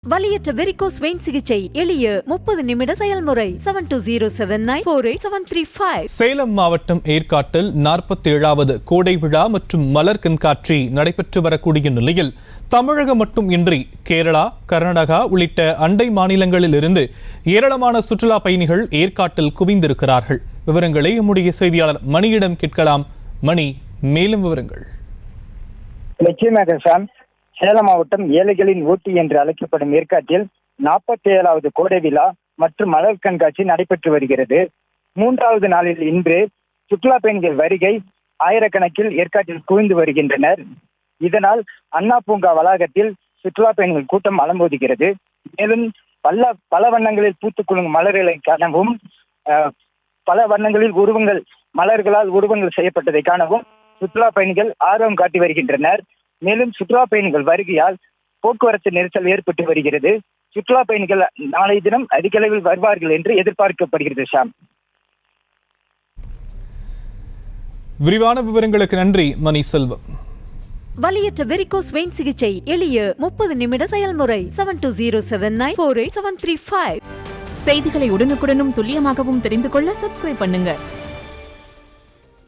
வலியற்ற varicose vein சிகிச்சை எளிய 30 நிமிட செயல்முறை 7209487335. சேலம் மாவட்டம் ஏற்காட்டில் 47வது கோடை விழா மற்றும் மலர் கண்காட்சி நடைபெற்று வரக்கூடிய நிலையில் தமிழகம் மட்டும் இன்றி கேரளா, கர்நாடகா உள்ளிட்ட அண்டை மாநிலங்களில் இருந்து ஏராளமான சுற்றுலா பயணிகள் ஏற்காட்டில் குவிந்திருக்கிறார்கள். விவரங்களை நம்முடைய செய்தியாளர் மணியிடம் கேட்கலாம். மணி, மேலும் விவரங்கள். நிச்சயமாக சாம், சேலம் மாவட்டம் ஏழைகளின் ஊட்டி என்று அழைக்கப்படும் ஏற்காட்டில் 47வது கோடை விழா மற்றும் மலர் கண்காட்சி நடைபெற்று வருகிறது. 3வது நாளில் இன்று சுற்றுலா பயணிகள் வருகை ஆயிரக்கணக்கில் ஏற்காட்டில் குவிந்து வருகின்றனர். இதனால் அண்ணா பூங்கா வளாகத்தில் சுற்றுலா பயணிகள் கூட்டம் அலமோதுகிறது. மேலும் பல வண்ணங்களில் பூத்துக் குலுங்கும் மலர்களை காணவும், பல வண்ணங்களில் மலர்களால் உருவங்கள் செய்யப்பட்டதை காணவும் சுற்றுலா பயணிகள் ஆர்வம் காட்டி வருகின்றனர். மேலும் சுற்றுலா பயணிகள் வருகையால் போக்குவரத்து நெரிசல் ஏற்பட்டு வருகிறது. சுற்றுலா பயணிகள் நாளைய தினம் அதிக அளவில் வருவார்கள் என்று எதிர்பார்க்கப்படுகிறது. ஷாம், விரிவான விவரங்களுக்கு நன்றி மணி செல்வம். வலியற்ற வெரிகோஸ் வெயின் சிகிச்சை எளிய 30 நிமிட செயல்முறை 7209487335. செய்திகளை உடனுக்குடனும் துல்லியமாகவும் தெரிந்து கொள்ள சப்ஸ்கிரைப் பண்ணுங்க.